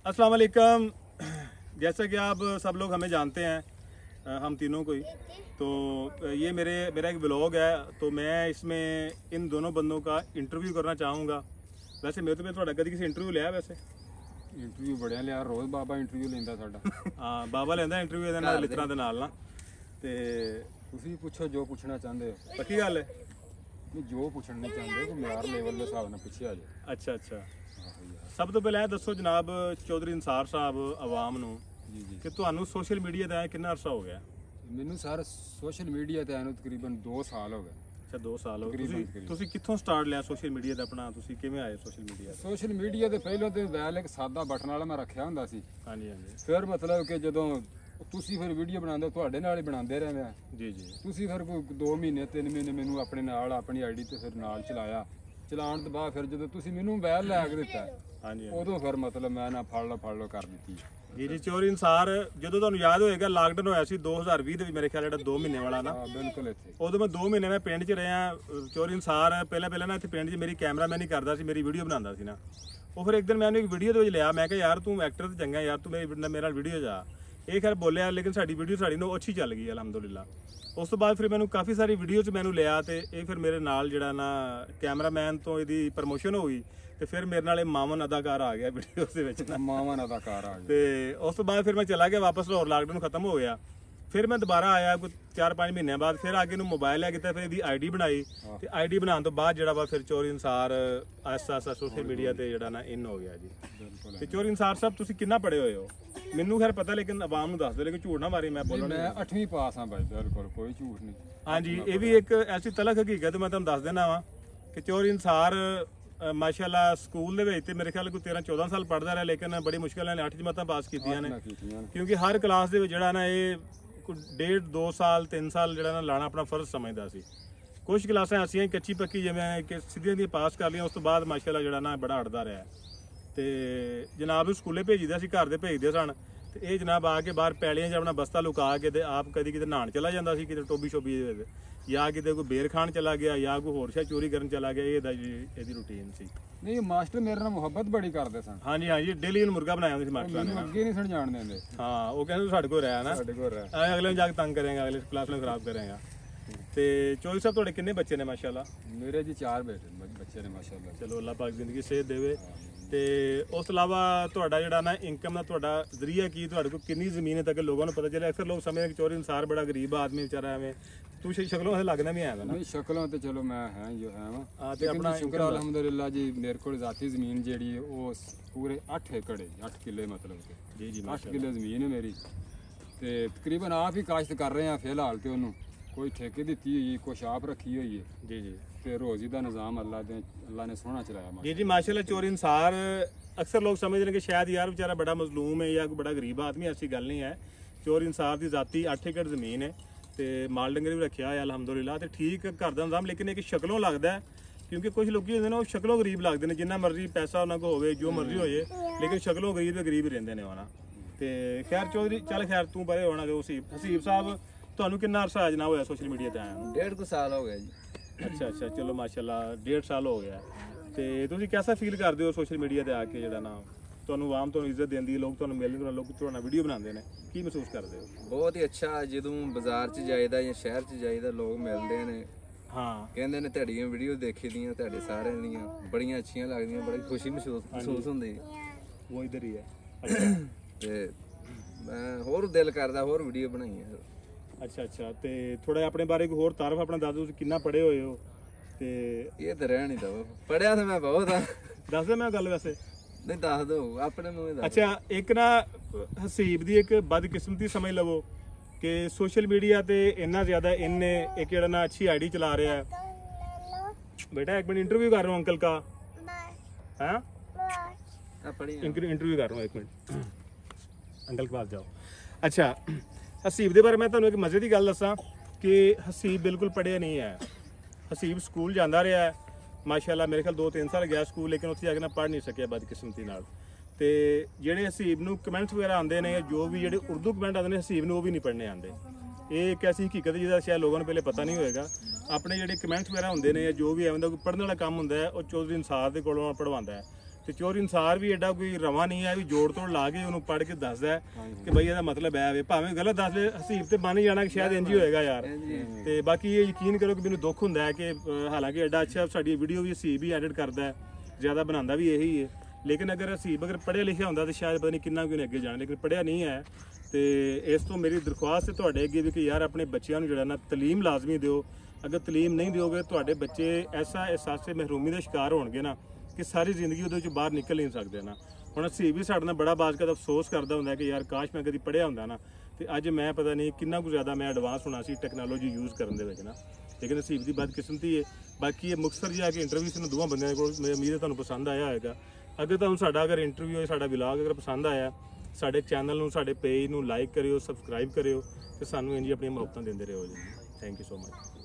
अस्सलाम वालेकुम। जैसा कि आप सब लोग हमें जानते हैं, हम तीनों को ही, तो ये मेरा एक व्लॉग है। तो मैं इसमें इन दोनों बंदों का इंटरव्यू करना चाहूँगा। वैसे मेरे तो थोड़ा कभी किसी इंटरव्यू लिया वैसे इंटरव्यू बड़िया लिया, रोज़ बाबा इंटरव्यू लेंदा साडा। हाँ, बाबा लेंदा इंटरव्यू ਇਹਦੇ ਨਾਲ ਲਿਤਰਾਂ ਦੇ ਨਾਲ ਨਾ। ਤੇ ਤੁਸੀਂ ਪੁੱਛੋ ਜੋ ਪੁੱਛਣਾ ਚਾਹੁੰਦੇ ਹੋ। ਪੱਕੀ ਗੱਲ ਹੈ। ਨਹੀਂ ਜੋ ਪੁੱਛਣਾ ਨਹੀਂ ਚਾਹੁੰਦੇ ਕੋ ਮਿਆਰ ਲੈਵਲ ਦੇ ਹਿਸਾਬ ਨਾਲ ਪੁੱਛਿਆ ਜੇ। ਅੱਛਾ ਅੱਛਾ, ਸਭ ਤੋਂ ਪਹਿਲਾਂ ਇਹ ਦੱਸੋ ਜਨਾਬ ਚੌਧਰੀ ਇੰਸਾਰ ਸਾਹਿਬ ਆਵਾਮ ਨੂੰ ਜੀ ਜੀ ਕਿ ਤੁਹਾਨੂੰ ਸੋਸ਼ਲ ਮੀਡੀਆ ਦਾ ਕਿੰਨਾ ਅਰਸਾ ਹੋ ਗਿਆ? ਮੈਨੂੰ ਸਰ ਸੋਸ਼ਲ ਮੀਡੀਆ ਤੇ ਆਨੂੰ ਤਕਰੀਬਨ 2 ਸਾਲ ਹੋ ਗਏ। ਅੱਛਾ 2 ਸਾਲ ਹੋ ਗਏ। ਤੁਸੀਂ ਕਿੱਥੋਂ ਸਟਾਰਟ ਲਿਆ ਸੋਸ਼ਲ ਮੀਡੀਆ ਦਾ ਆਪਣਾ? ਤੁਸੀਂ ਕਿਵੇਂ ਆਏ ਸੋਸ਼ਲ ਮੀਡੀਆ ਤੇ? ਸੋਸ਼ਲ ਮੀਡੀਆ ਤੇ ਪਹਿਲਾਂ ਤੇ ਵੈਲ ਇੱਕ ਸਾਦਾ ਬਟਨ ਵਾਲਾ ਮੈਂ ਰੱਖਿਆ ਹੁੰਦਾ ਸੀ। ਹਾਂਜੀ ਹਾਂਜੀ ਫਿਰ ਮਤਲਬ ਕਿ ਜਦੋਂ ਤੁਸੀਂ ਫਿਰ ਵੀਡੀਓ ਬਣਾਉਂਦੇ ਤੁਹਾਡੇ ਨਾਲ ਹੀ ਬਣਾਉਂਦੇ ਰਹਿੰਦੇ ਆ। ਜੀ ਜੀ। ਤੁਸੀਂ ਫਿਰ ਕੋਈ 2 ਮਹੀਨੇ 3 ਮਹੀਨੇ ਮੈਨੂੰ ਆਪਣੇ ਨਾਲ ਆਪਣੀ ਆਈਡੀ ਤੇ ਫਿਰ ਨਾਲ ਚਲਾਇਆ। ਚਲਾਉਣ ਤੋਂ ਬਾਅਦ ਫਿਰ ਜਦੋਂ ਤੁਸੀਂ ਮੈਨੂੰ ਵੈਲ ਲੈ ਕੇ ਦਿੱਤਾ, ਹਾਂਜੀ ਉਦੋਂ ਫਿਰ ਮਤਲਬ ਮੈਂ ਨਾ ਫੜ ਲਓ ਕਰ ਦਿੱਤੀ। ਜੀ ਜੀ। ਚੌਧਰੀ ਇੰਸਾਰ ਜਦੋਂ ਤੁਹਾਨੂੰ ਯਾਦ ਹੋਏਗਾ ਲਾਕਡਾਊਨ ਹੋਇਆ ਸੀ 2020 ਦੇ ਵਿੱਚ, ਮੇਰੇ ਖਿਆਲ ਜਿਹੜਾ 2 ਮਹੀਨੇ ਵਾਲਾ ਨਾ। ਹਾਂ ਬਿਲਕੁਲ। ਇੱਥੇ ਉਦੋਂ ਮੈਂ 2 ਮਹੀਨੇ ਮੈਂ ਪਿੰਡ 'ਚ ਰਿਹਾ। ਚੌਧਰੀ ਇੰਸਾਰ ਪਹਿਲਾਂ ਨਾ ਇੱਥੇ ਪਿੰਡ 'ਚ ਮੇਰੀ ਕੈਮਰਾਮੈਨ ਹੀ ਕਰਦਾ ਸੀ, ਮੇਰੀ ਵੀਡੀਓ ਬਣਾਉਂਦਾ ਸੀ ਨਾ। ਉਹ ਫਿਰ ਇੱਕ ਦਿਨ ਮੈਂ ਉਹਨੂੰ ਇੱਕ ਵੀਡੀਓ ਦੇ ਵਿੱਚ ਲਿਆ। ਮੈਂ ਕਿਹਾ ਯਾਰ ਤੂੰ ਐਕਟਰ ਤੇ ਚੰਗਾ ਯਾਰ, ਤੂੰ ਮੇਰੇ ਨਾਲ ਵੀਡੀਓ ਜਾ। ਇਹ ਖੈਰ ਬੋਲਿਆ, ਲੇਕਿਨ ਸਾਡੀ ਵੀਡੀਓ ਨੂੰ ਅੱਛੀ ਚੱਲ ਗਈ ਅਲਹਮਦੁਲਿਲਾ। ਉਸ ਤੋਂ ਬਾਅਦ ਫਿਰ ਮੈਨੂੰ ਕਾਫੀ ਸਾਰੀ ਵੀਡੀਓ 'ਚ ਮੈਨੂੰ ਲਿਆ ਤੇ ਇਹ ਫਿਰ ਮੇਰੇ ਨਾਲ ਜਿਹੜਾ ਨਾ ਕੈਮਰਾਮੈਨ ਤੋਂ ਇਹਦੀ ਪ੍ਰਮੋਸ਼ਨ ਹੋ ਗਈ ਤੇ ਫਿਰ ਮੇਰੇ ਨਾਲ ਇਹ ਮਾਮਨ ਅਦਾਕਾਰ ਆ ਗਿਆ ਵੀਡੀਓਜ਼ ਦੇ ਵਿੱਚ ਨਾ। ਮਾਮਨ ਅਦਾਕਾਰ ਆ ਗਿਆ। ਤੇ ਉਸ ਤੋਂ ਬਾਅਦ ਫਿਰ ਮੈਂ ਚਲਾ ਗਿਆ ਵਾਪਸ ਲਾਹੌਰ। ਲਾਕਡਾਊਨ ਖਤਮ ਹੋ ਗਿਆ। ਫਿਰ ਮੈਂ ਦੁਬਾਰਾ ਆਇਆ ਕੋਈ 4-5 ਮਹੀਨਿਆਂ ਬਾਅਦ। ਫਿਰ ਅੱਗੇ ਨੂੰ ਮੋਬਾਈਲ ਲੈ ਕੀਤਾ, ਫਿਰ ਇਹਦੀ ਆਈਡੀ ਬਣਾਈ ਤੇ ਆਈਡੀ ਬਣਾਉਣ ਤੋਂ ਬਾਅਦ ਜਿਹੜਾ ਵਾ ਫਿਰ ਚੌਧਰੀ ਇੰਸਾਰ ਆਸਤਾ ਸੋਸ਼ਲ ਮੀਡੀਆ ਤੇ ਜਿਹੜਾ ਨਾ ਇਨ ਹੋ ਗਿਆ ਜੀ। ਤੇ ਚੌਧਰੀ ਇੰਸਾਰ ਸਾਹਿਬ ਤੁਸੀਂ ਕਿੰਨਾ ਪੜ੍ਹੇ ਹੋਏ ਹੋ? ਮੈਨੂੰ ਖੈਰ ਪਤਾ, ਲੇਕਿਨ ਆਵਾਮ ਨੂੰ ਦੱਸ ਦਿਓ, ਲੇਕਿਨ ਝੂਠ ਨਾ ਮਾਰੀ। ਮੈਂ ਮੈਂ 8ਵੀਂ ਪਾਸ ਹਾਂ ਬਾਈ, ਬਿਲਕੁਲ ਕੋਈ ਝੂਠ ਨਹੀਂ। ਹਾਂਜੀ, ਇਹ ਵੀ ਇੱਕ ਐਸੀ ਤਲਖ ਹਕੀਕਤ ਮੈਂ ਤੁਹਾਨੂੰ ਦੱਸ ਦੇਣਾ ਵਾ ਕਿ ਚੌਧਰੀ ਇੰਸਾਰ ਮਾਸ਼ਾਅੱਲਾ ਸਕੂਲ ਦੇ ਵਿੱਚ ਤੇ ਮੇਰੇ ਖਿਆਲ ਕੋਈ 13-14 ਸਾਲ ਪੜ੍ਹਦਾ ਰਿਹਾ, ਲੇਕਿਨ ਬੜੀ ਮੁਸ਼ਕਿਲ ਨਾਲ 8 ਜਮਾਤਾਂ ਪਾਸ ਕੀਤੀਆਂ ਨੇ। ਕਿਉਂਕਿ ਹਰ ਕਲਾਸ ਦੇ ਵਿੱਚ ਜਿਹੜਾ ਨਾ ਇਹ 1.5-2 ਸਾਲ 3 ਸਾਲ ਜਿਹੜਾ ਨਾ ਲਾਣਾ ਆਪਣਾ ਫਰਜ਼ ਸਮਝਦਾ ਸੀ। ਕੁਝ ਕਲਾਸਾਂ ਐਸੀਆਂ ਕੱਚੀ ਪੱਕੀ ਜਿਵੇਂ ਕਿ ਸਿੱਧੀਆਂ ਦੀਆਂ ਪਾਸ ਕਰ ਲਈਆਂ, ਉਸ ਤੋਂ ਬਾਅਦ ਮਾਸ਼ਾਅੱਲਾ ਜਿਹੜਾ ਨਾ ਬੜਾ ਅੜਦਾ ਰਿਹਾ। ਤੇ ਜਨਾਬ ਨੂੰ ਸਕੂਲੇ ਭੇਜੀਦਾ ਸੀ, ਘਰ ਦੇ ਭੇਜਦੇ ਸਨ। ਤੇ ਇਹ ਜਨਾਬ ਆ ਕੇ ਬਾਹਰ ਪੈਲੀਆਂ 'ਚ ਆਪਣਾ ਬਸਤਾ ਲੁਕਾ ਕੇ ਤੇ ਆਪ ਕਦੀ ਕਿਤੇ ਨਹਾਉਣ ਚਲਾ ਜਾਂਦਾ ਸੀ, ਕਿਤੇ ਟੋਬੀ ਸ਼ੋਬੀ ਦੇ ਵਿੱਚ, ਜਾਂ ਕਿਤੇ ਕੋਈ ਬੇਰ ਖਾਣ ਚਲਾ ਗਿਆ, ਜਾਂ ਕੋਈ ਹੋਰ ਸ਼ੈ ਚੋਰੀ ਕਰਨ ਚਲਾ ਗਿਆ। ਇਹਦੀ ਰੂਟੀਨ ਸੀ। ਨਹੀਂ ਮਾਸਟਰ ਮੇਰੇ ਨਾਲ ਮੁਹੱਬਤ ਬੜੀ ਕਰਦੇ ਸਨ। ਹਾਂਜੀ ਹਾਂਜੀ, ਡੇਲੀ ਇਹਨੂੰ ਮੁਰਗਾ ਬਣਾਇਆ ਹੁੰਦਾ ਸੀ ਮਾਸਟਰਾਂ ਨੇ। ਅੱਗੇ ਨਹੀਂ ਸਮਝਾਣ ਦਿੰਦੇ। ਹਾਂ, ਉਹ ਕਹਿੰਦੇ ਸਾਡੇ ਕੋਲ ਰਹਿ ਨਾ, ਸਾਡੇ ਕੋਲ ਰਹਿ, ਅਗਲੇ ਨੂੰ ਜਾ ਕੇ ਤੰਗ ਕਰੇਗਾ, ਅਗਲੇ ਕਲਾਸ ਨੂੰ ਖਰਾਬ ਕਰੇਗਾ। ਤੇ ਚੌਧਰੀ ਸਾਹਿਬ ਤੁਹਾਡੇ ਕਿੰਨੇ ਬੱਚੇ ਨੇ ਮਾਸ਼ਾਅੱਲਾ? ਮੇਰੇ ਜੀ 4 ਬੱਚੇ ਨੇ ਮਾਸ਼ਾਅੱਲਾ। ਚਲੋ ਅੱਲਾਹ ਪਾਕ ਜ਼ਿੰਦਗੀ ਸਿਹਤ ਦੇਵੇ। ਤੇ ਉਸ ਤੋਂ ਇਲਾਵਾ ਤੁਹਾਡਾ ਜਿਹੜਾ ਨਾ ਇਨਕਮ ਦਾ ਤੁਹਾਡਾ ਜ਼ਰੀਆ ਕੀ? ਤੁਹਾਡੇ ਕੋਲ ਕਿੰਨੀ ਜ਼ਮੀਨ ਹੈ ਤਾਂ ਕਿ ਲੋਕਾਂ ਨੂੰ ਪਤਾ ਚੱਲੇ? ਅਕਸਰ ਲੋਕ ਸਮਝਦੇ ਕਿ ਚੌਧਰੀ ਇੰਸਾਰ ਬੜਾ ਗਰੀਬ ਆਦਮੀ ਵਿਚਾਰਾ, ਐਵੇਂ ਤੂੰ ਸ਼ਕਲੋਂ ਇਹ ਲੱਗਦਾ ਨਹੀਂ ਆਇਆ ਨਾ। ਨਹੀਂ ਸ਼ਕਲੋਂ ਤੇ ਚਲੋ ਮੈਂ ਹੈ ਜੋ ਹੈ ਵਾ। ਤੇ ਆਪਣਾ ਸ਼ੁਕਰ ਅਲਹਮਦੁਲਿਲਾ ਜੀ, ਮੇਰੇ ਕੋਲ ਜ਼ਾਤੀ ਜ਼ਮੀਨ ਜਿਹੜੀ ਉਹ ਪੂਰੇ 8 ਏਕੜ ਹੈ, 8 ਕਿੱਲੇ ਮਤਲਬ ਕਿ। ਜੀ ਜੀ, 8 ਕਿੱਲੇ ਜ਼ਮੀਨ ਹੈ ਮੇਰੀ। ਤੇ ਤਕਰੀਬਨ ਆਪ ਹੀ ਕਾਸ਼ਤ ਕਰ ਰਹੇ ਆ ਫਿਲਹਾਲ। ਤੇ ਉਹਨੂੰ ਕੋਈ ਠੇਕੇ ਦਿੱਤੀ ਹੋਈ, ਕੁਛ ਆਪ ਰੱਖੀ ਹੋਈ ਹੈ। ਜੀ ਜੀ। ਤੇ ਰੋਜ਼ੀ ਦਾ ਨਿਜ਼ਾਮ ਅੱਲਾ ਨੇ ਸੋਹਣਾ ਚਲਾਇਆ। ਜੀ ਜੀ ਮਾਸ਼ਾਅੱਲਾ। ਚੌਧਰੀ ਇੰਸਾਰ ਅਕਸਰ ਲੋਕ ਸਮਝਦੇ ਨੇ ਕਿ ਸ਼ਾਇਦ ਯਾਰ ਵਿਚਾਰਾ ਬੜਾ ਮਜ਼ਲੂਮ ਹੈ ਜਾਂ ਕੋਈ ਬੜਾ ਗਰੀਬ ਆਦਮੀ। ਐਸੀ ਗੱਲ ਨਹੀਂ ਹੈ। ਚੌਧਰੀ ਇੰਸਾਰ ਦੀ ਜ਼ਾਤੀ 8 ਏਕੜ ਜ਼ਮੀਨ ਹੈ ਤੇ ਮਾਲ ਡੰਗਰ ਵੀ ਰੱਖਿਆ ਹੋਇਆ ਅਲਹਮਦੁਲਿਲਾ। ਤੇ ਠੀਕ ਘਰ ਦਾ ਨਿਜ਼ਾਮ, ਲੇਕਿਨ ਇੱਕ ਸ਼ਕਲੋਂ ਲੱਗਦਾ, ਕਿਉਂਕਿ ਕੁਝ ਲੋਕੀ ਹੁੰਦੇ ਨੇ ਉਹ ਸ਼ਕਲੋਂ ਗਰੀਬ ਲੱਗਦੇ ਨੇ। ਜਿੰਨਾ ਮਰਜ਼ੀ ਪੈਸਾ ਉਹਨਾਂ ਕੋਲ ਹੋਵੇ, ਜੋ ਮਰਜ਼ੀ ਹੋਏ, ਲੇਕਿਨ ਸ਼ਕਲੋਂ ਗਰੀਬ ਹੀ ਰਹਿੰਦੇ ਨੇ ਉਹਨਾਂ। ਤੇ ਖੈਰ ਚੌਧਰੀ ਚੱਲ ਖੈਰ ਤੂੰ ਪਰੇ ਹੋਣਾ। ਤੇ ਹਸੀਬ ਸਾਹਿਬ ਤੁਹਾਨੂੰ ਕਿੰਨਾ ਅਰਸਾ ਜਨਾਬ ਹੋਇਆ ਸੋਸ਼ਲ ਮੀਡੀਆ ਤੇ ਆਇਆ ਨੂੰ? 1.5 ਸਾਲ ਹੋ ਗਿਆ ਜੀ। ਅੱਛਾ ਅੱਛਾ, ਚਲੋ ਮਾਸ਼ਾਅੱਲਾ 1.5 ਸਾਲ ਹੋ ਗਿਆ। ਤੇ ਤੁਸੀਂ ਕਿਹਦਾ ਫੀਲ ਕਰਦੇ ਹੋ ਸੋਸ਼ਲ ਮੀਡੀਆ ਤੇ ਆ ਕੇ? ਜਿਹੜਾ ਨਾ ਤੁਹਾਨੂੰ ਆਵਾਮ ਤੁਹਾਨੂੰ ਇੱਜ਼ਤ ਦਿੰਦੀ, ਲੋਕ ਤੁਹਾਨੂੰ ਮਿਲਦੇ, ਲੋਕ ਤੁਹਾਡਾ ਵੀਡੀਓ ਬਣਾਉਂਦੇ ਨੇ, ਕੀ ਮਹਿਸੂਸ ਕਰਦੇ ਹੋ? ਬਹੁਤ ਹੀ ਅੱਛਾ। ਜਦੋਂ ਬਾਜ਼ਾਰ 'ਚ ਜਾਈਦਾ ਜਾਂ ਸ਼ਹਿਰ 'ਚ ਜਾਈਦਾ, ਲੋਕ ਮਿਲਦੇ ਨੇ। ਹਾਂ, ਕਹਿੰਦੇ ਨੇ ਤੁਹਾਡੀਆਂ ਵੀਡੀਓ ਦੇਖੀ ਦੀਆਂ, ਤੁਹਾਡੇ ਸਾਰਿਆਂ ਦੀਆਂ ਬੜੀਆਂ ਅੱਛੀਆਂ ਲੱਗਦੀਆਂ, ਬੜੀ ਖੁਸ਼ੀ ਮਹਿਸੂਸ ਹੁੰਦੀ। ਉਹ ਇਧਰ ਹੀ ਹੈ। ਅੱਛਾ। ਤੇ ਮੈਂ ਹੋਰ ਦਿਲ ਕਰਦਾ ਹੋਰ ਵੀਡੀਓ ਬਣਾਈਆਂ। ਅੱਛਾ ਅੱਛਾ। ਤੇ ਥੋੜਾ ਆਪਣੇ ਬਾਰੇ ਕੋਈ ਹੋਰ ਤਾਰਫ ਆਪਣਾ ਦੱਸ ਦਿਓ, ਤੁਸੀਂ ਕਿੰਨਾ ਪੜ੍ਹੇ ਹੋਏ ਹੋ? ਤੇ ਇਹ ਤਾਂ ਰਹਿਣ ਹੀ ਦਓ, ਪੜਿਆ ਤਾਂ ਮੈਂ ਬਹੁਤ ਆ। ਦੱਸ ਦੇ ਮੈਂ ਗੱਲ ਵੈਸੇ। ਨਹੀਂ ਦੱਸ ਦਿਓ, ਆਪਣੇ ਮੂੰਹ ਹੀ ਦੱਸ। ਅੱਛਾ, ਇੱਕ ਨਾ ਹਸੀਬ ਦੀ ਇੱਕ ਬਦਕਿਸਮਤੀ ਸਮਝ ਲਵੋ ਕਿ ਸੋਸ਼ਲ ਮੀਡੀਆ ਤੇ ਇੰਨਾ ਜ਼ਿਆਦਾ ਇਹਨੇ ਇੱਕ ਜਿਹੜਾ ਨਾ ਅੱਛੀ ਆਈਡੀ ਚਲਾ ਰਿਹਾ ਹੈ। बेटा एक मिनट इंटरव्यू कर रहा हूँ अंकल का। हाँ इंटरव्यू कर रहा हूँ, एक मिनट अंकल के पास जाओ। अच्छा हसीब के बारे मैं तुम्हें एक मजे की गल दसा कि हसीब बिल्कुल पढ़िया नहीं है। हसीब स्कूल जाता रहा है माशाअल्लाह, मेरे ख्याल 2-3 साल गया स्कूल, लेकिन उत्थे जाके ना पढ़ नहीं सकिया बदकिस्मती नाल। ते जेडे हसीब नूं कमेंट्स वगैरह आते हैं, जो भी जेडे उर्दू कमेंट आते हैं हसीब नूं वो भी नहीं पढ़ने आते। ये एक ऐसी हकीकत जिसका शायद लोगों को पहले पता नहीं होएगा। अपने जेडे कमेंट्स वगैरह होंगे ने जो भी है पढ़ने वाला काम होंदा है वो चौधरी इंसार दे कोलों पढ़वांदा है। ਤੇ ਚੋਰ ਇਨਸਾਰ ਵੀ ਐਡਾ ਕੋਈ ਰਵਾ ਨਹੀਂ ਹੈ ਵੀ ਜੋੜ ਤੋੜ ਲਾ ਕੇ ਉਹਨੂੰ ਪੜ੍ਹ ਕੇ ਦੱਸਦਾ ਹੈ ਕਿ ਬਈ ਇਹਦਾ ਮਤਲਬ ਹੈ ਵੇ, ਭਾਵੇਂ ਗਲਤ ਦੱਸ ਲੈ ਹਸੀਬ ਤੇ ਬਣ ਜਾਣਾ ਕਿ ਸ਼ਾਇਦ ਇੰਜ ਹੀ ਹੋਏਗਾ ਯਾਰ। ਤੇ ਬਾਕੀ ਇਹ ਯਕੀਨ ਕਰੋ ਕਿ ਮੈਨੂੰ ਦੁੱਖ ਹੁੰਦਾ ਹੈ ਕਿ ਹਾਲਾਂਕਿ ਐਡਾ ਅੱਛਾ ਸਾਡੀ ਵੀਡੀਓ ਵੀ ਹਸੀਬ ਹੀ ਐਡਿਟ ਕਰਦਾ ਹੈ, ਜ਼ਿਆਦਾ ਬਣਾਉਂਦਾ ਵੀ ਇਹੀ ਹੈ, ਲੇਕਿਨ ਅਗਰ ਹਸੀਬ ਅਗਰ ਪੜ੍ਹਿਆ ਲਿਖਿਆ ਹੁੰਦਾ ਤਾਂ ਸ਼ਾਇਦ ਪਤਾ ਨਹੀਂ ਕਿੰਨਾ ਕੁ ਅੱਗੇ ਜਾਣਾ, ਲੇਕਿਨ ਪੜ੍ਹਿਆ ਨਹੀਂ ਹੈ। ਤੇ ਇਸ ਤੋਂ ਮੇਰੀ ਦਰਖਾਸਤ ਹੈ ਤੁਹਾਡੇ ਅੱਗੇ ਵੀ ਕਿ ਯਾਰ ਆਪਣੇ ਬੱਚਿਆਂ ਨੂੰ ਜਿਹੜਾ ਨਾ ਤਾਲੀਮ ਲਾਜ਼ਮੀ ਦਿਓ। ਅਗਰ ਤਾਲੀਮ ਨਹੀਂ ਦਿਓਗੇ ਤੁਹਾਡੇ ਬੱਚੇ ਐਸਾ ਅਹਿਸਾਸੇ ਮਹਿਰੂਮੀ ਦਾ ਸ਼ਿਕਾਰ ਹੋਣਗੇ ਨਾ ਕਿ ਸਾਰੀ ਜ਼ਿੰਦਗੀ ਉਹਦੇ ਵਿੱਚੋਂ ਬਾਹਰ ਨਿਕਲ ਨਹੀਂ ਸਕਦੇ ਨਾ। ਹੁਣ ਅਸੀਂ ਵੀ ਸਾਡੇ ਨਾਲ ਬੜਾ ਬਾਜ਼ਕਤ ਅਫਸੋਸ ਕਰਦਾ ਹੁੰਦਾ ਕਿ ਯਾਰ ਕਾਸ਼ ਮੈਂ ਕਦੀ ਪੜ੍ਹਿਆ ਹੁੰਦਾ ਨਾ, ਤੇ ਅੱਜ ਮੈਂ ਪਤਾ ਨਹੀਂ ਕਿੰਨਾ ਕੁ ਜ਼ਿਆਦਾ ਮੈਂ ਐਡਵਾਂਸ ਹੋਣਾ ਸੀ ਟੈਕਨੋਲੋਜੀ ਯੂਜ਼ ਕਰਨ ਦੇ ਵਿੱਚ ਨਾ। ਲੇਕਿਨ ਨਸੀਬ ਦੀ ਬਦਕਿਸਮਤੀ ਹੈ। ਬਾਕੀ ਇਹ ਮੁਕਤਸਰ ਜਾ ਕੇ ਇੰਟਰਵਿਊ ਸੀ ਦੋਵਾਂ ਬੰਦਿਆਂ ਦੇ ਕੋਲ, ਮੇਰੀ ਉਮੀਦ ਹੈ ਤੁਹਾਨੂੰ ਪਸੰਦ ਆਇਆ ਹੋਏਗਾ। ਅਗਰ ਤੁਹਾਨੂੰ ਸਾਡਾ ਅਗਰ ਇੰਟਰਵਿਊ ਹੋਏ, ਸਾਡਾ ਵਲੌਗ ਅਗਰ ਪਸੰਦ ਆਇਆ, ਸਾਡੇ ਚੈਨਲ ਨੂੰ ਸਾਡੇ ਪੇਜ ਨੂੰ ਲਾਈਕ ਕਰਿਓ, ਸਬਸਕ੍ਰਾਈਬ ਕਰਿਓ ਤੇ ਸਾਨੂੰ ਇੰਜੀ ਆਪਣੀਆਂ ਮੁਹੱਬਤਾਂ ਦਿੰਦੇ ਰਹੋ ਜੀ। Thank you so much.